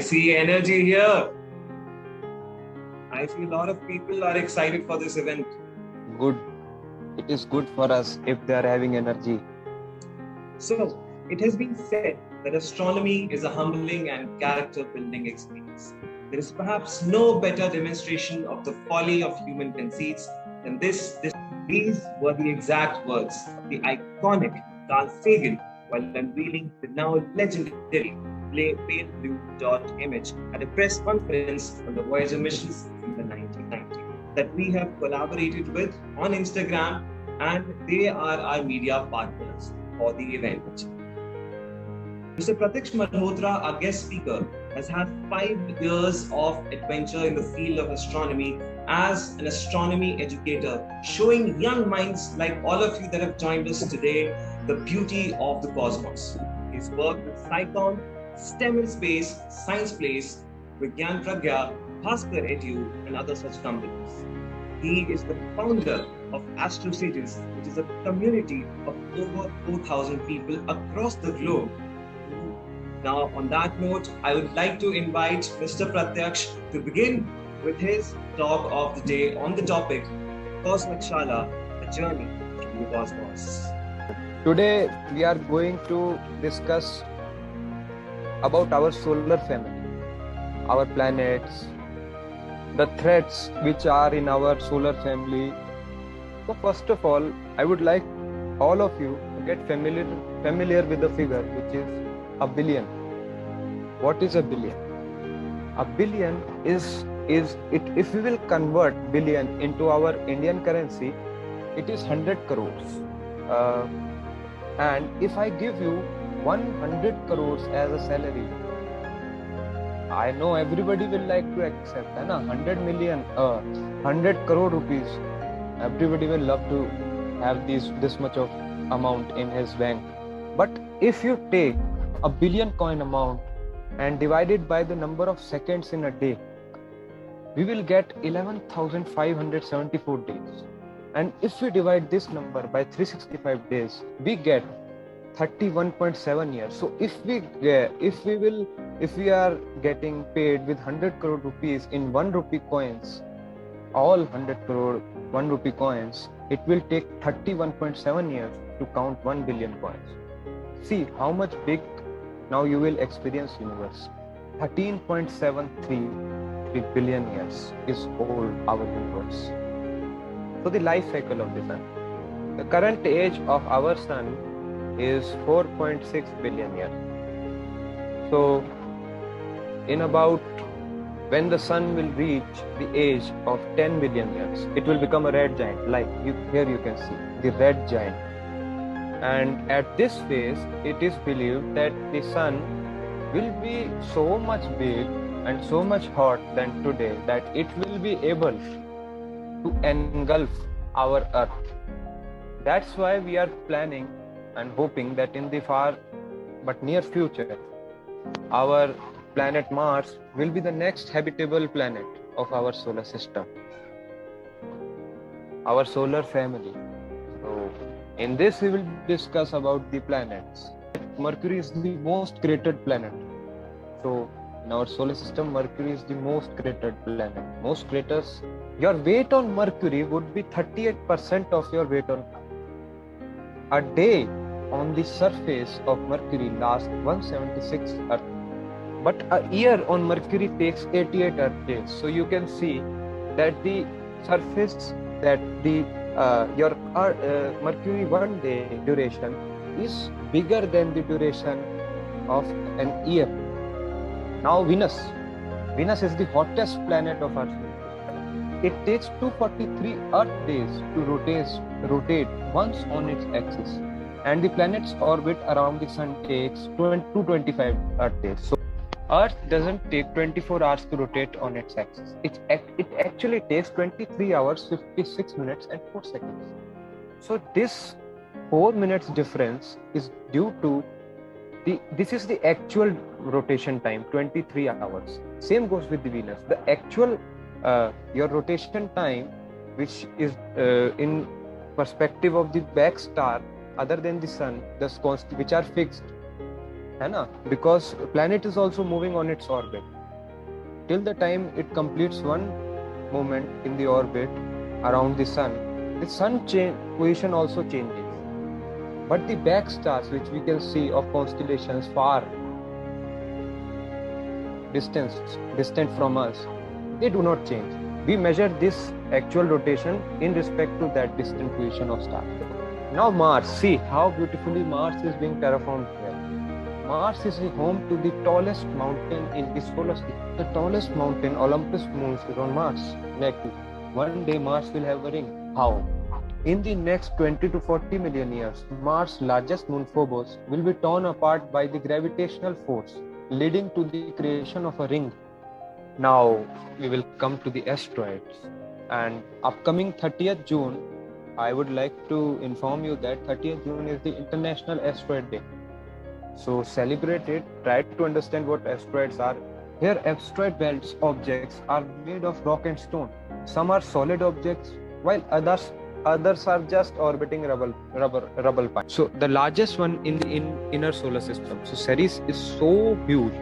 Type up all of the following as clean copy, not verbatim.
see energy here. I see a lot of people are excited for this event. Good. It is good for us if they are having energy. So, it has been said that astronomy is a humbling and character-building experience. There is perhaps no better demonstration of the folly of human conceits than this. These were the exact words of the iconic Carl Sagan while unveiling the now legendary pale blue dot image at a press conference on the Voyager missions in the 1990s that we have collaborated with on Instagram, and they are our media partners for the event. Mr. Pratyaksh Malhotra, our guest speaker, has had 5 years of adventure in the field of astronomy as an astronomy educator, showing young minds like all of you that have joined us today the beauty of the cosmos. He's worked with SciComm, STEM in Space, Science Place, Vigyan Pragya, Bhaskar Edu, and other such companies. He is the founder of AstroCities, which is a community of over 4,000 people across the globe. Now, on that note, I would like to invite Mr. Pratyaksh to begin with his talk of the day on the topic Cosmic Shala, a journey through the cosmos. Today we are going to discuss about our solar family, our planets, the threads which are in our solar family. So first of all, I would like all of you to get familiar with the figure, which is a billion. What is a billion? A billion is if we will convert billion into our Indian currency, it is 100 crores. And if I give you 100 crores as a salary, I know everybody will like to accept, 100 million, 100 crore rupees. Everybody will love to have this much of amount in his bank. But if you take a billion coin amount and divide it by the number of seconds in a day, we will get 11,574 days. And if we divide this number by 365 days, we get 31.7 years. So if we are getting paid with 100 crore rupees in 1 rupee coins, all 100 crore 1 rupee coins, it will take 31.7 years to count 1 billion coins. See how much big now you will experience universe. 13.73 billion years is old our universe. So the life cycle of the sun. The current age of our sun is 4.6 billion years. So in about when the sun will reach the age of 10 billion years, it will become a red giant. Like here you can see the red giant. And at this phase, it is believed that the sun will be so much big and so much hot than today that it will be able to engulf our earth. That's why we are planning and hoping that in the far but near future, our planet Mars will be the next habitable planet of our solar system, our solar family. So in this we will discuss about the planets. Mercury is the most cratered planet. So in our solar system, Mercury is the most cratered planet. Most craters. Your weight on Mercury would be 38% of your weight on Earth. A day on the surface of Mercury lasts 176 Earth. But a year on Mercury takes 88 Earth days. So you can see that the surface that your Mercury 1 day duration is bigger than the duration of an year. Now Venus is the hottest planet of our solar system. It takes 243 Earth days to rotate once on its axis, and the planet's orbit around the Sun takes 225 Earth days. So Earth doesn't take 24 hours to rotate on its axis. It actually takes 23 hours, 56 minutes and 4 seconds. So this 4 minutes difference is due to this is the actual rotation time, 23 hours. Same goes with the Venus. The actual your rotation time, which is in perspective of the back star other than the sun, which are fixed, because planet is also moving on its orbit. till the time it completes one moment in the orbit around the sun position also changes. But the back stars, which we can see of constellations far distant from us, they do not change. We measure this actual rotation in respect to that distant position of stars. Now Mars, see how beautifully Mars is being terraformed here. Mars is the home to the tallest mountain in the solar system. The tallest mountain, Olympus Mons, is on Mars. Next, one day Mars will have a ring. How? In the next 20 to 40 million years, Mars' largest moon Phobos will be torn apart by the gravitational force, leading to the creation of a ring. Now we will come to the asteroids. And upcoming 30th June, I would like to inform you that 30th June is the International Asteroid Day. So celebrate it, try to understand what asteroids are. Here, asteroid belts objects are made of rock and stone. Some are solid objects, while others are just orbiting rubble piles. So the largest one in the inner solar system. So Ceres is so huge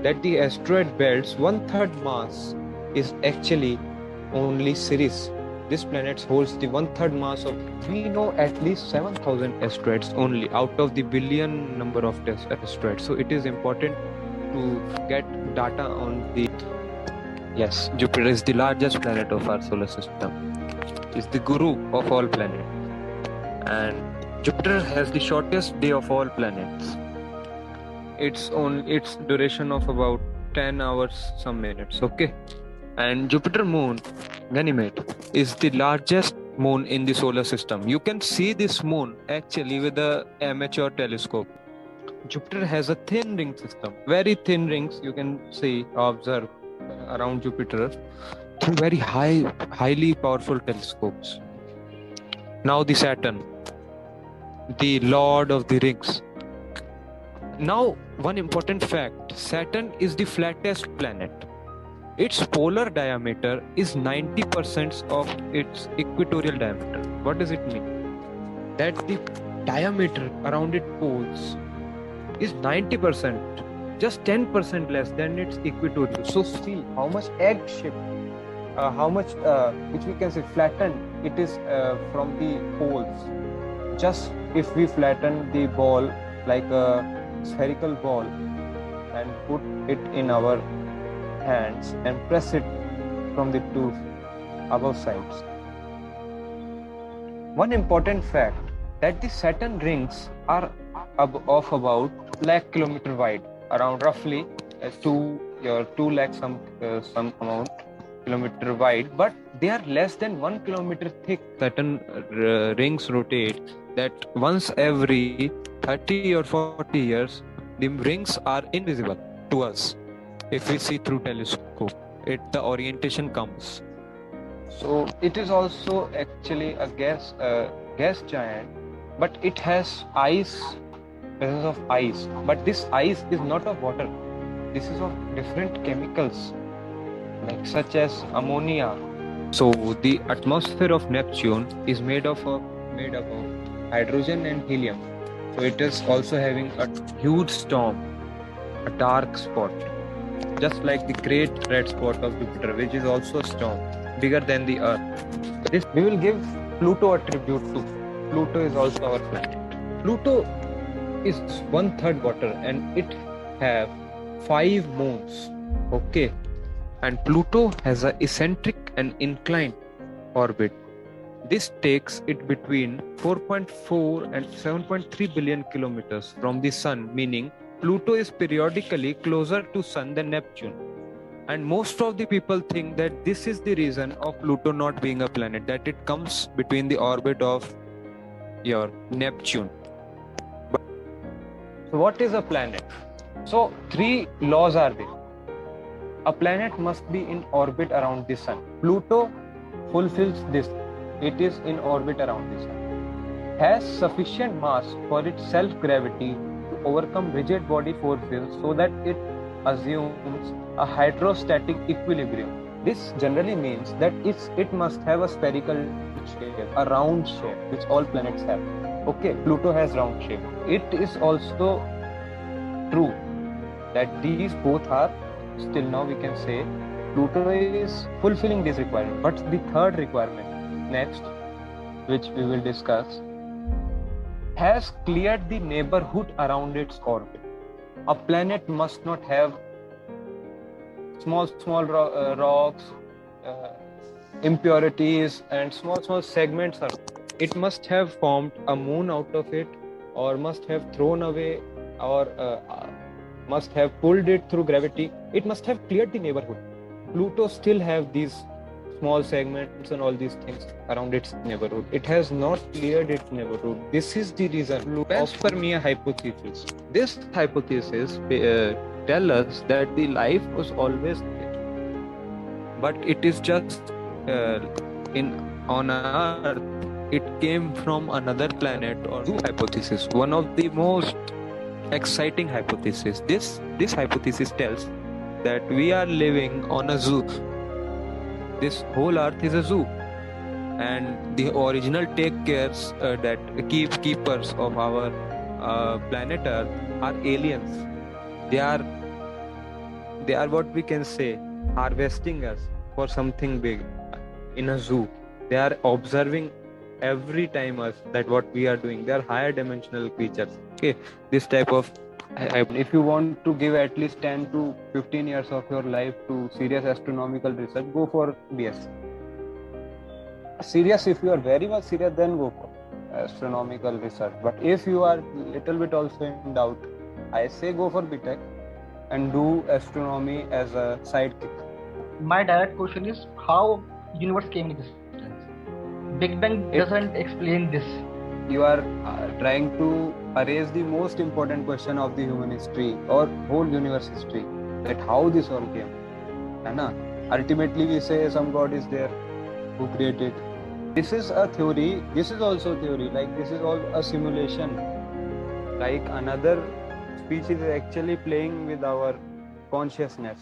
that the asteroid belt's 1/3 mass is actually only Ceres. This planet holds the 1/3 mass of. We know at least 7,000 asteroids only out of the billion number of asteroids. So it is important to get data on the. Yes, Jupiter is the largest planet of our solar system. Is the guru of all planets, and Jupiter has the shortest day of all planets. Its duration of about 10 hours some minutes. Okay, and Jupiter moon Ganymede is the largest moon in the solar system. You can see this moon actually with an amateur telescope. Jupiter has a thin ring system, very thin rings. You can observe around Jupiter through very highly powerful telescopes. Now the Saturn, the Lord of the Rings. Now, one important fact, Saturn is the flattest planet. Its polar diameter is 90% of its equatorial diameter. What does it mean? That the diameter around its poles is 90%, just 10% less than its equatorial. So see how much egg-shaped, which we can say flattened it is from the poles. Just if we flatten the ball like a spherical ball and put it in our hands and press it from the two above sides. One important fact that the Saturn rings are of about lakh kilometer wide, around roughly 2 lakh some amount kilometer wide, but they are less than 1 kilometer thick. Saturn rings rotate that once every 30 or 40 years, the rings are invisible to us. If we see through telescope, the orientation comes. So it is also actually a gas giant, but it has presence of ice. But this ice is not of water. This is of different chemicals, like such as ammonia. So the atmosphere of Neptune is made up of hydrogen and helium. So it is also having a huge storm, a dark spot, just like the great red spot of Jupiter, which is also a storm, bigger than the Earth. This we will give Pluto a tribute to. Pluto is also our planet. Pluto is 1/3 water and it have 5 moons. Okay. And Pluto has an eccentric and inclined orbit. This takes it between 4.4 and 7.3 billion kilometers from the Sun, meaning Pluto is periodically closer to Sun than Neptune. And most of the people think that this is the reason of Pluto not being a planet, that it comes between the orbit of your Neptune. So what is a planet? So 3 laws are there. A planet must be in orbit around the Sun. Pluto fulfills this. It is in orbit around the Sun. Has sufficient mass for its self-gravity to overcome rigid body forces so that it assumes a hydrostatic equilibrium. This generally means that it must have a spherical shape, a round shape, which all planets have. Okay, Pluto has round shape. It is also true that these both are still now we can say Pluto is fulfilling this requirement. But the third requirement next, which we will discuss, has cleared the neighborhood around its orbit. A planet must not have small rocks, impurities, and small segments. It must have formed a moon out of it, or must have thrown away, or must have pulled it through gravity. It must have cleared the neighborhood. Pluto still have these small segments and all these things around its neighborhood. It has not cleared its neighborhood. This is the reason. Panspermia hypothesis. This hypothesis tell us that the life was always there, but it is just on Earth. It came from another planet. Or zoo hypothesis, one of the most exciting hypothesis. This hypothesis tells that we are living on a zoo. This whole Earth is a zoo, and the original keepers of our planet Earth are aliens. They are what we can say harvesting us for something big in a zoo. They are observing every time us that what we are doing. They are higher dimensional creatures. Okay, this type of. If you want to give at least 10 to 15 years of your life to serious astronomical research, go for BS. Serious, if you are very much serious, then go for astronomical research. But if you are little bit also in doubt, I say go for BTech and do astronomy as a sidekick. My direct question is how universe came into existence. Big Bang doesn't explain this. You are trying to erase the most important question of the human history or whole universe history, that how this all came. Ultimately we say some God is there who created. This is a theory. This is also theory. Like this is all a simulation. Like another species is actually playing with our consciousness.